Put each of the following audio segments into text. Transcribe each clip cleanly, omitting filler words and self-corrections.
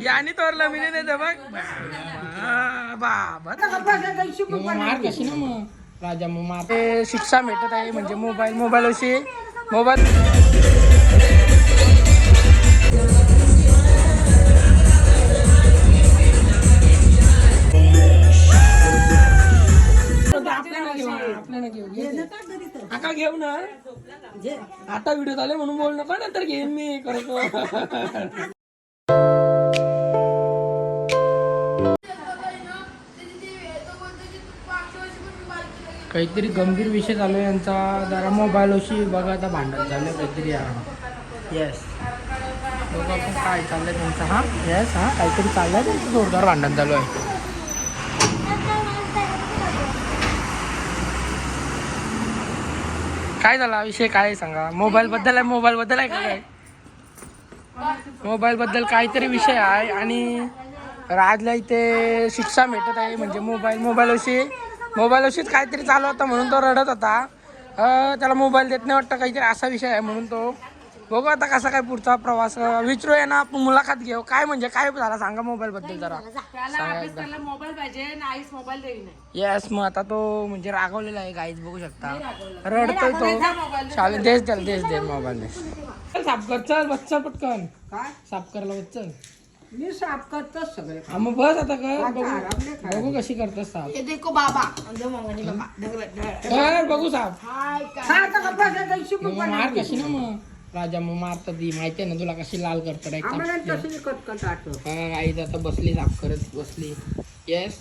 याने तोरलं मी नाही तर बघ बाबा मार कशी ना मग राजा मग मार शिक्षा भेटत आहे म्हणजे मोबाईल अशी मोबाईल आपल्याला घेऊ आका घेऊ ना आता व्हिडिओ झाले म्हणून बोल नका नंतर घेईन मी करतो. काहीतरी गंभीर विषय चालू आहे यांचा जरा मोबाईल अशी बघा आता भांडण चालू आहे काहीतरी. येस बघा आपण काय चाललंय त्यांचं. हा येस हा काहीतरी चाललंय त्यांचं जोरदार भांडण चालू आहे. काय झाला विषय काय सांगा. मोबाईल बद्दल आहे का काय मोबाईल बद्दल काहीतरी विषय आहे आणि राजला इथे शिक्षा भेटत आहे म्हणजे मोबाईल अशीच काहीतरी चालू होता म्हणून तो रडत होता. त्याला मोबाईल देत नाही वाटतं काहीतरी असा विषय आहे म्हणून तो बघू आता कसा काय पुढचा प्रवास विचारूया ना आपण मुलाखत घेऊ. काय म्हणजे काय झाला सांगा मोबाईल बद्दल जरा येस. मग आता तो म्हणजे रागवलेला आहे गाईज बघू शकता रडतोय तो. चालेल देश मोबाईल दे. साफ कर चल बच्चा पटकन साफ करायला बच्चल मी साफ करतोच सगळे. मग बस आता कर बघू कशी करतोस साफ. बघू साफ मार कशी ना मग राजा मग मारतात ती माहिती आहे ना तुला कशी लाल करतात. आई आता बसली साफ करत बसली. येस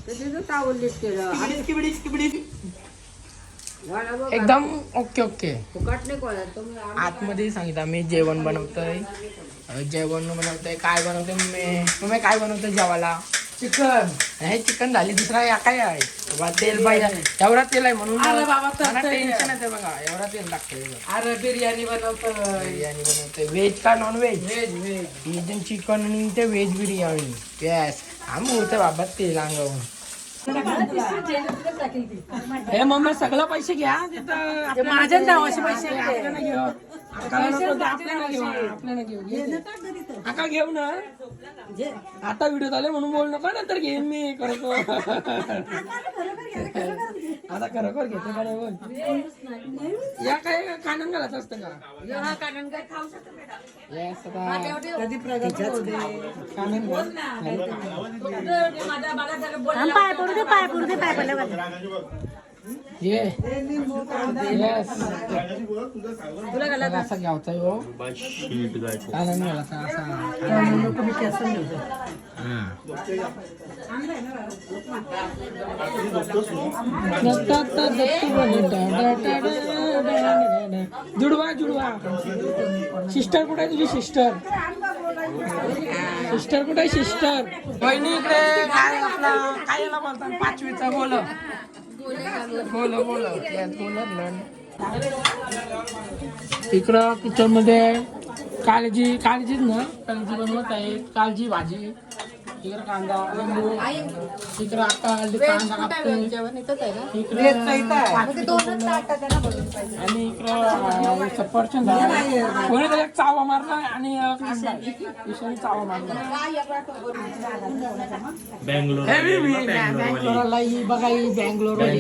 एकदम ओके. आतमध्ये सांगितलं मी जेवण बनवतोय काय बनवतोय काय बनवतोय जेवायला चिकन. हे चिकन झाली दुसरा या काय आहे तेल पाहिजे एवढा तेल आहे म्हणून टेन्शन आहे बघा एवढा तेल लागतंय. अरे बिर्याणी बनवतोय व्हेज का नॉन व्हेज चिकन आणि ते व्हेज बिर्याणी. येस आम्ही बोलतोय बाबा तेल अंगावून. हे मम्मी सगळं पैसे घ्या माझ्या नावाचे पैसे आपल्याला घेऊ आका घेऊ ना आता व्हिडिओ झाले म्हणून बोल नका नंतर घेईन मी करतो. आता खरोखर घेतो का नाही बोल या काय कानन घालायचं असतं का येस कधी प्रगती कानन येस असा घ्यावचा हो कानन घालायचा जुडवा सिस्टर कुठे आहे तुझी सिस्टर कुठे आहे सिस्टर. बहिणी इकडे काय आपला काय याला बोलतात 5वीचा बोल इकडं किचन मध्ये काळजीच ना काळजी बनवत आहे. काळजी भाजी इकडे कांदा लिंबू इकडे आता कांदा कापतोय आणि इकडं सफरचंद कोणी त्याला चावा मारला आणि विषारी चावा मारला. बँगलोरला ही बघा ही बँगलोर ही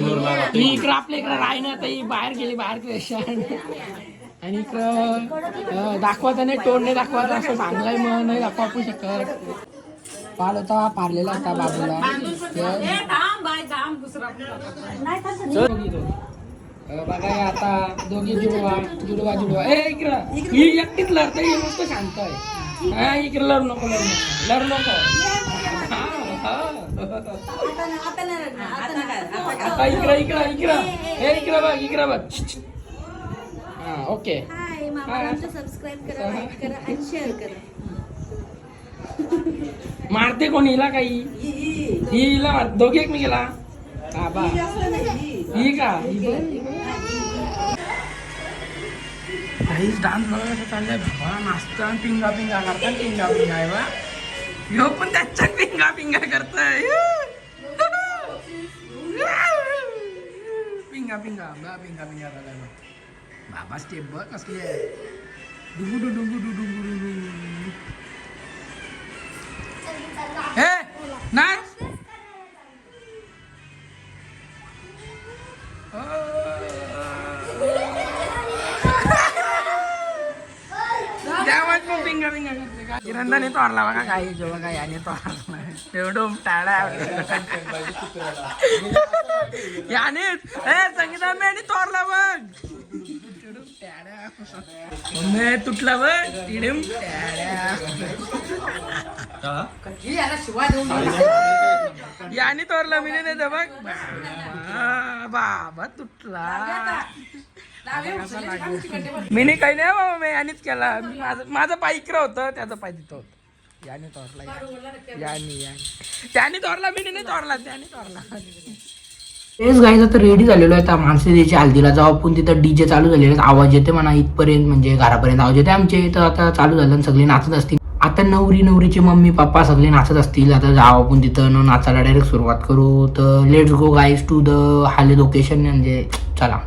इकडं आपल्या इकडं राहिना तर ही बाहेर गेली आणि इकडं दाखवता नाही तोंड दाखवत असं चांगलाय मग नाही दाखवू शकत. पाल होता पारलेला होता बाजूला बघा आता दोघी जुडवा ही एकटीच लढत ही मस्त शांत आहे. इकडे लढू नको आता इकडे बघ हा ओके मारते कोण हिला काही हिला दोघे एकमेकीला ही का डान्स बघा कसं चाललंय बाबा नाचता पिंगा करतात आहे बा ह्यो पण त्याच्या पिंगा करतोय पिंगा झालाय बाबा स्टेप बघ कसली आहे डुंगू मग पिंगा पिंगा करते का किरणदाने तोरला बघा काही जेव्हा काही आणि तोरला एवढं टाळा याने संगीता मी आणि तोरला बघ मी तुटला बघ तिडूम याने तोरला मी नाही देत बघ बाबा तुटला मी नाही काही नाही बाबा मी यानेच केला माझं पाय इकडं होतं त्याचं पाय तिथं होतं याने तोरला त्याने तोरला मी नाही तोरला त्याने तोरला तेच गाईज आता रेडी झालेलो आहे. आता माणसे द्यायची हल्दीला जाऊ आपण तिथं डीजे चालू झालेले आवाज येते म्हणा इथपर्यंत म्हणजे घरापर्यंत आवाज येते आमचे तर आता चालू झालं सगळे नाचत असतील. आता नवरीचे मम्मी पप्पा सगळे नाचत असतील. आता जाऊ आपण तिथं नाचायला डायरेक्ट सुरुवात करू. तर let's go guys to the हाले लोकेशन म्हणजे चला.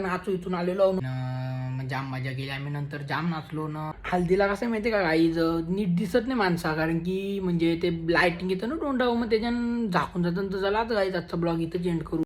नाचू इथून आलेलो जाम मजा केली आम्ही. नंतर जाम नाचलो ना. हल्दीला कसं माहितीये का गाईज नीट दिसत नाही माणसा कारण की म्हणजे ते लाइटिंग येतं ना तोंडावर मग त्याच्यानं झाकून जातं. तर चला आता गाईज आजचा ब्लॉग इथं एंड करू.